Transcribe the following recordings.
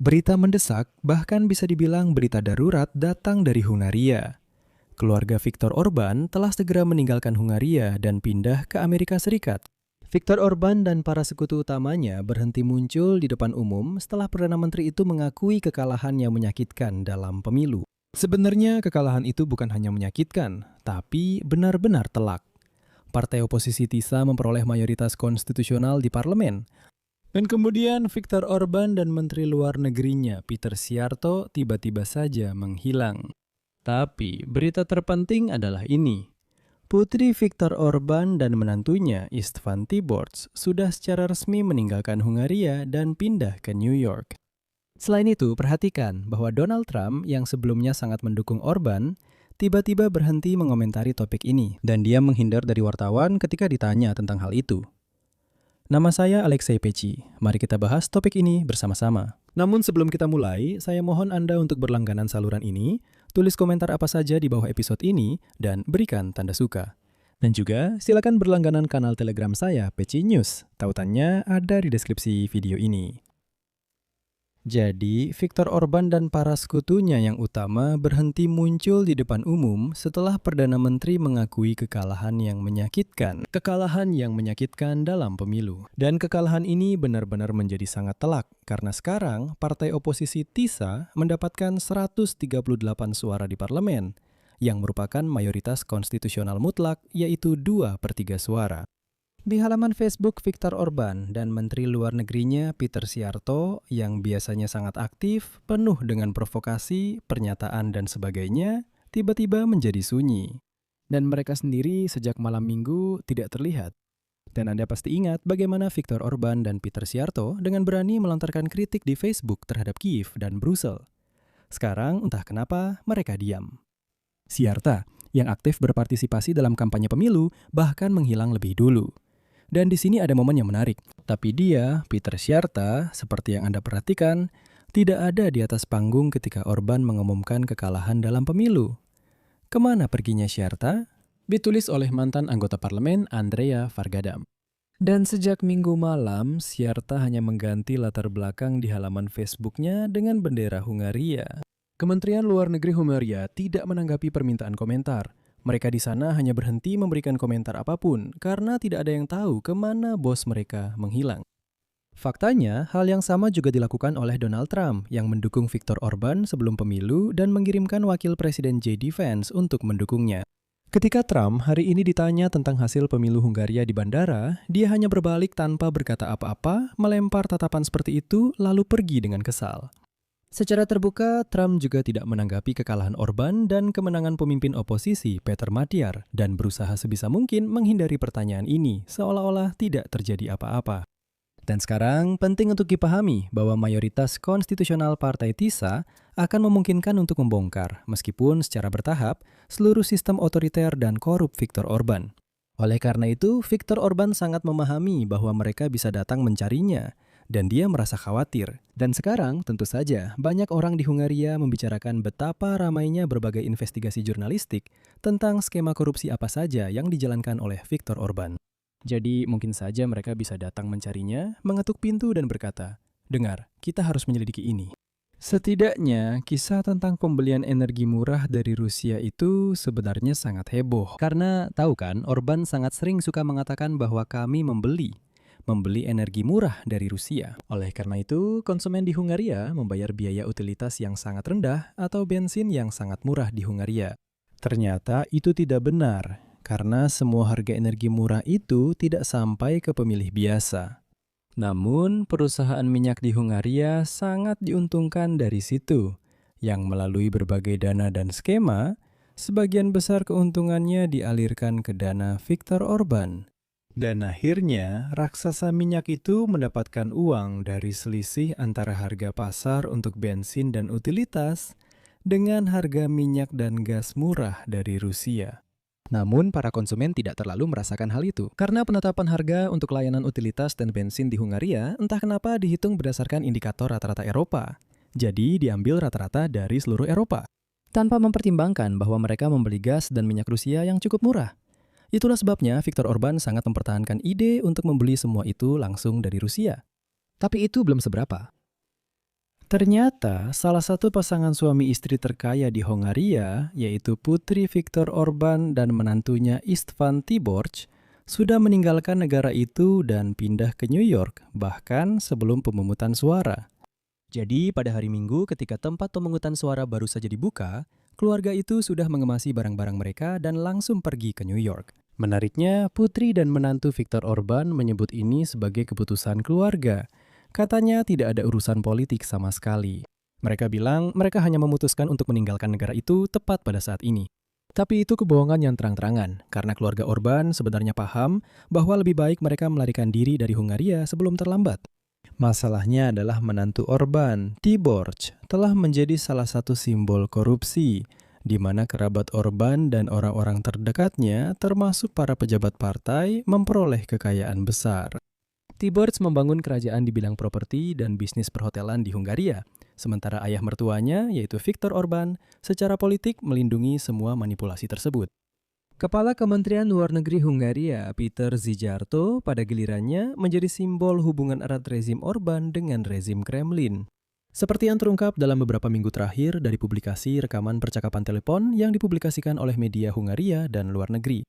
Berita mendesak, bahkan bisa dibilang berita darurat datang dari Hungaria. Keluarga Viktor Orban telah segera meninggalkan Hungaria dan pindah ke Amerika Serikat. Viktor Orban dan para sekutu utamanya berhenti muncul di depan umum setelah Perdana Menteri itu mengakui kekalahan yang menyakitkan dalam pemilu. Sebenarnya kekalahan itu bukan hanya menyakitkan, tapi benar-benar telak. Partai oposisi TISA memperoleh mayoritas konstitusional di parlemen. Dan kemudian Viktor Orban dan Menteri Luar Negerinya Peter Szijjarto tiba-tiba saja menghilang. Tapi berita terpenting adalah ini. Putri Viktor Orban dan menantunya István Tiborcs sudah secara resmi meninggalkan Hungaria dan pindah ke New York. Selain itu, perhatikan bahwa Donald Trump yang sebelumnya sangat mendukung Orban tiba-tiba berhenti mengomentari topik ini dan dia menghindar dari wartawan ketika ditanya tentang hal itu. Nama saya Alexei Peci. Mari kita bahas topik ini bersama-sama. Namun sebelum kita mulai, saya mohon Anda untuk berlangganan saluran ini, tulis komentar apa saja di bawah episode ini, dan berikan tanda suka. Dan juga silakan berlangganan kanal Telegram saya, Peci News. Tautannya ada di deskripsi video ini. Jadi, Viktor Orban dan para sekutunya yang utama berhenti muncul di depan umum setelah Perdana Menteri mengakui kekalahan yang menyakitkan. Kekalahan yang menyakitkan dalam pemilu. Dan kekalahan ini benar-benar menjadi sangat telak, karena sekarang partai oposisi TISA mendapatkan 138 suara di parlemen, yang merupakan mayoritas konstitusional mutlak, yaitu 2/3 suara. Di halaman Facebook Viktor Orban dan Menteri Luar Negerinya Peter Szijjarto yang biasanya sangat aktif, penuh dengan provokasi, pernyataan dan sebagainya, tiba-tiba menjadi sunyi. Dan mereka sendiri sejak malam minggu tidak terlihat. Dan Anda pasti ingat bagaimana Viktor Orban dan Peter Szijjarto dengan berani melontarkan kritik di Facebook terhadap Kiev dan Brussel. Sekarang entah kenapa mereka diam. Szijjarto yang aktif berpartisipasi dalam kampanye pemilu bahkan menghilang lebih dulu. Dan di sini ada momen yang menarik. Tapi dia, Peter Szijjarto, seperti yang Anda perhatikan, tidak ada di atas panggung ketika Orban mengumumkan kekalahan dalam pemilu. Kemana perginya Szijjarto? Ditulis oleh mantan anggota parlemen Andrea Vargadam. Dan sejak minggu malam, Szijjarto hanya mengganti latar belakang di halaman Facebooknya dengan bendera Hungaria. Kementerian Luar Negeri Hungaria tidak menanggapi permintaan komentar. Mereka di sana hanya berhenti memberikan komentar apapun karena tidak ada yang tahu kemana bos mereka menghilang. Faktanya, hal yang sama juga dilakukan oleh Donald Trump yang mendukung Viktor Orban sebelum pemilu dan mengirimkan wakil presiden J.D. Vance untuk mendukungnya. Ketika Trump hari ini ditanya tentang hasil pemilu Hungaria di bandara, dia hanya berbalik tanpa berkata apa-apa, melempar tatapan seperti itu lalu pergi dengan kesal. Secara terbuka, Trump juga tidak menanggapi kekalahan Orban dan kemenangan pemimpin oposisi Peter Magyar dan berusaha sebisa mungkin menghindari pertanyaan ini seolah-olah tidak terjadi apa-apa. Dan sekarang penting untuk dipahami bahwa mayoritas konstitusional Partai TISA akan memungkinkan untuk membongkar, meskipun secara bertahap, seluruh sistem otoriter dan korup Viktor Orban. Oleh karena itu, Viktor Orban sangat memahami bahwa mereka bisa datang mencarinya, dan dia merasa khawatir. Dan sekarang, tentu saja, banyak orang di Hungaria membicarakan betapa ramainya berbagai investigasi jurnalistik tentang skema korupsi apa saja yang dijalankan oleh Viktor Orban. Jadi, mungkin saja mereka bisa datang mencarinya, mengetuk pintu dan berkata, "Dengar, kita harus menyelidiki ini." Setidaknya, kisah tentang pembelian energi murah dari Rusia itu sebenarnya sangat heboh. Karena, tahu kan, Orban sangat sering suka mengatakan bahwa kami membeli energi murah dari Rusia. Oleh karena itu, konsumen di Hungaria membayar biaya utilitas yang sangat rendah atau bensin yang sangat murah di Hungaria. Ternyata itu tidak benar, karena semua harga energi murah itu tidak sampai ke pemilih biasa. Namun, perusahaan minyak di Hungaria sangat diuntungkan dari situ, yang melalui berbagai dana dan skema, sebagian besar keuntungannya dialirkan ke dana Viktor Orban. Dan akhirnya, raksasa minyak itu mendapatkan uang dari selisih antara harga pasar untuk bensin dan utilitas dengan harga minyak dan gas murah dari Rusia. Namun, para konsumen tidak terlalu merasakan hal itu. Karena penetapan harga untuk layanan utilitas dan bensin di Hungaria entah kenapa dihitung berdasarkan indikator rata-rata Eropa. Jadi, diambil rata-rata dari seluruh Eropa. Tanpa mempertimbangkan bahwa mereka membeli gas dan minyak Rusia yang cukup murah. Itulah sebabnya Viktor Orban sangat mempertahankan ide untuk membeli semua itu langsung dari Rusia. Tapi itu belum seberapa. Ternyata salah satu pasangan suami istri terkaya di Hongaria, yaitu Putri Viktor Orban dan menantunya Istvan Tiborc, sudah meninggalkan negara itu dan pindah ke New York, bahkan sebelum pemungutan suara. Jadi pada hari Minggu ketika tempat pemungutan suara baru saja dibuka, keluarga itu sudah mengemasi barang-barang mereka dan langsung pergi ke New York. Menariknya, putri dan menantu Viktor Orban menyebut ini sebagai keputusan keluarga. Katanya tidak ada urusan politik sama sekali. Mereka bilang mereka hanya memutuskan untuk meninggalkan negara itu tepat pada saat ini. Tapi itu kebohongan yang terang-terangan, karena keluarga Orban sebenarnya paham bahwa lebih baik mereka melarikan diri dari Hungaria sebelum terlambat. Masalahnya adalah menantu Orban, Tiborc, telah menjadi salah satu simbol korupsi, di mana kerabat Orban dan orang-orang terdekatnya, termasuk para pejabat partai, memperoleh kekayaan besar. Tiborc membangun kerajaan di bidang properti dan bisnis perhotelan di Hungaria, sementara ayah mertuanya, yaitu Viktor Orban, secara politik melindungi semua manipulasi tersebut. Kepala Kementerian Luar Negeri Hungaria, Peter Szijjártó, pada gilirannya menjadi simbol hubungan erat rezim Orban dengan rezim Kremlin. Seperti yang terungkap dalam beberapa minggu terakhir dari publikasi rekaman percakapan telepon yang dipublikasikan oleh media Hungaria dan luar negeri.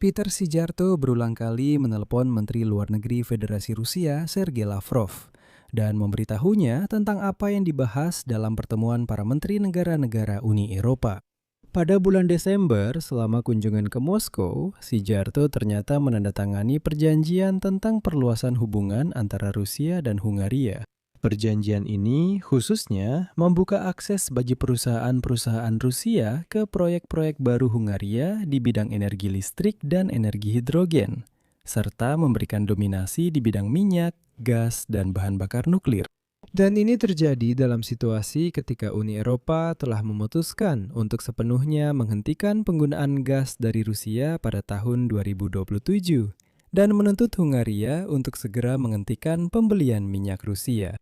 Peter Szijjártó berulang kali menelepon Menteri Luar Negeri Federasi Rusia, Sergei Lavrov, dan memberitahunya tentang apa yang dibahas dalam pertemuan para menteri negara-negara Uni Eropa. Pada bulan Desember, selama kunjungan ke Moskow, Szijjártó ternyata menandatangani perjanjian tentang perluasan hubungan antara Rusia dan Hungaria. Perjanjian ini khususnya membuka akses bagi perusahaan-perusahaan Rusia ke proyek-proyek baru Hungaria di bidang energi listrik dan energi hidrogen, serta memberikan dominasi di bidang minyak, gas, dan bahan bakar nuklir. Dan ini terjadi dalam situasi ketika Uni Eropa telah memutuskan untuk sepenuhnya menghentikan penggunaan gas dari Rusia pada tahun 2027 dan menuntut Hungaria untuk segera menghentikan pembelian minyak Rusia.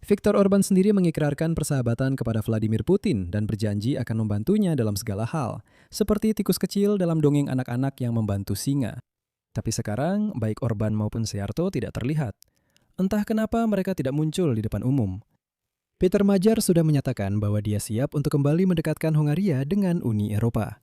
Viktor Orban sendiri mengikrarkan persahabatan kepada Vladimir Putin dan berjanji akan membantunya dalam segala hal, seperti tikus kecil dalam dongeng anak-anak yang membantu singa. Tapi sekarang, baik Orban maupun Szijjártó tidak terlihat. Entah kenapa mereka tidak muncul di depan umum. Peter Magyar sudah menyatakan bahwa dia siap untuk kembali mendekatkan Hungaria dengan Uni Eropa.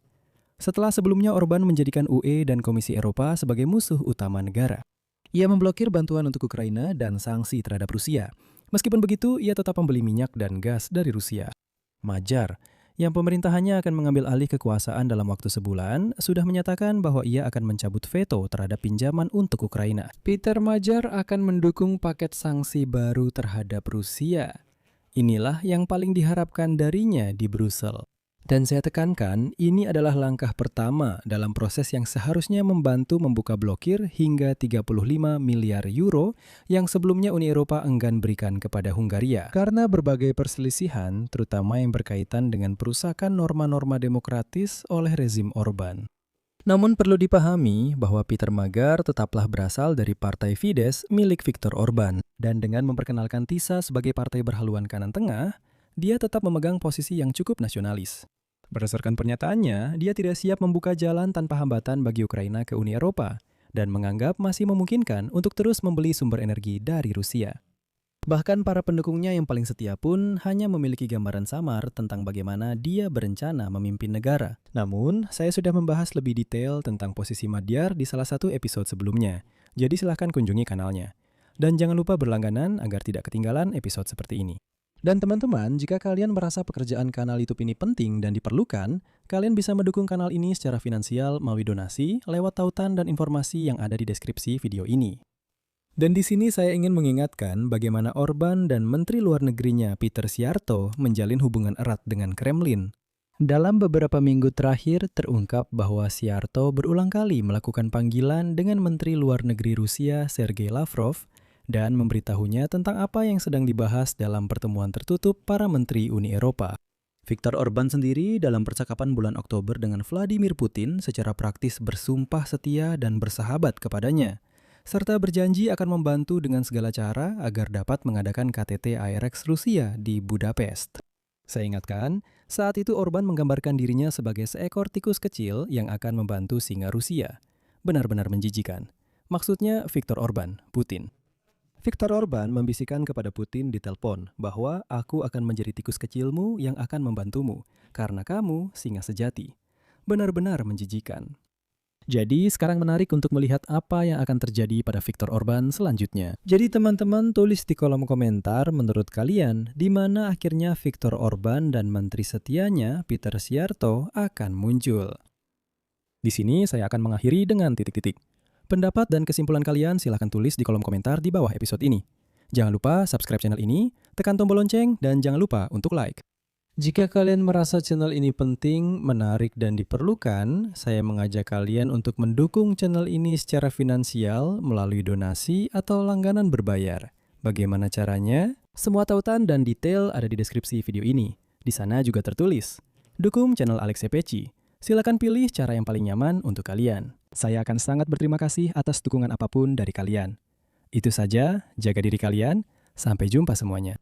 Setelah sebelumnya Orban menjadikan UE dan Komisi Eropa sebagai musuh utama negara. Ia memblokir bantuan untuk Ukraina dan sanksi terhadap Rusia. Meskipun begitu, ia tetap membeli minyak dan gas dari Rusia. Magyar, yang pemerintahannya akan mengambil alih kekuasaan dalam waktu sebulan, sudah menyatakan bahwa ia akan mencabut veto terhadap pinjaman untuk Ukraina. Peter Magyar akan mendukung paket sanksi baru terhadap Rusia. Inilah yang paling diharapkan darinya di Brussel. Dan saya tekankan, ini adalah langkah pertama dalam proses yang seharusnya membantu membuka blokir hingga 35 miliar euro yang sebelumnya Uni Eropa enggan berikan kepada Hungaria. Karena berbagai perselisihan, terutama yang berkaitan dengan perusakan norma-norma demokratis oleh rezim Orban. Namun perlu dipahami bahwa Peter Magyar tetaplah berasal dari Partai Fidesz milik Viktor Orban. Dan dengan memperkenalkan TISA sebagai partai berhaluan kanan tengah, dia tetap memegang posisi yang cukup nasionalis. Berdasarkan pernyataannya, dia tidak siap membuka jalan tanpa hambatan bagi Ukraina ke Uni Eropa dan menganggap masih memungkinkan untuk terus membeli sumber energi dari Rusia. Bahkan para pendukungnya yang paling setia pun hanya memiliki gambaran samar tentang bagaimana dia berencana memimpin negara. Namun, saya sudah membahas lebih detail tentang posisi Magyar di salah satu episode sebelumnya, jadi silahkan kunjungi kanalnya. Dan jangan lupa berlangganan agar tidak ketinggalan episode seperti ini. Dan teman-teman, jika kalian merasa pekerjaan kanal YouTube ini penting dan diperlukan, kalian bisa mendukung kanal ini secara finansial melalui donasi lewat tautan dan informasi yang ada di deskripsi video ini. Dan di sini saya ingin mengingatkan bagaimana Orban dan Menteri Luar Negerinya Peter Szijjártó menjalin hubungan erat dengan Kremlin. Dalam beberapa minggu terakhir terungkap bahwa Szijjártó berulang kali melakukan panggilan dengan Menteri Luar Negeri Rusia Sergei Lavrov dan memberitahunya tentang apa yang sedang dibahas dalam pertemuan tertutup para menteri Uni Eropa. Viktor Orban sendiri dalam percakapan bulan Oktober dengan Vladimir Putin secara praktis bersumpah setia dan bersahabat kepadanya, serta berjanji akan membantu dengan segala cara agar dapat mengadakan KTT IRX Rusia di Budapest. Saya ingatkan, saat itu Orban menggambarkan dirinya sebagai seekor tikus kecil yang akan membantu singa Rusia. Benar-benar menjijikan. Maksudnya Viktor Orban, Putin. Viktor Orban membisikkan kepada Putin di telepon bahwa aku akan menjadi tikus kecilmu yang akan membantumu karena kamu singa sejati. Benar-benar menjijikan. Jadi sekarang menarik untuk melihat apa yang akan terjadi pada Viktor Orban selanjutnya. Jadi teman-teman tulis di kolom komentar menurut kalian di mana akhirnya Viktor Orban dan menteri setianya Peter Szijjarto akan muncul. Di sini saya akan mengakhiri dengan titik-titik. Pendapat dan kesimpulan kalian silahkan tulis di kolom komentar di bawah episode ini. Jangan lupa subscribe channel ini, tekan tombol lonceng, dan jangan lupa untuk like. Jika kalian merasa channel ini penting, menarik, dan diperlukan, saya mengajak kalian untuk mendukung channel ini secara finansial melalui donasi atau langganan berbayar. Bagaimana caranya? Semua tautan dan detail ada di deskripsi video ini. Di sana juga tertulis, dukung channel Alex CPC. Silakan pilih cara yang paling nyaman untuk kalian. Saya akan sangat berterima kasih atas dukungan apapun dari kalian. Itu saja, jaga diri kalian. Sampai jumpa semuanya.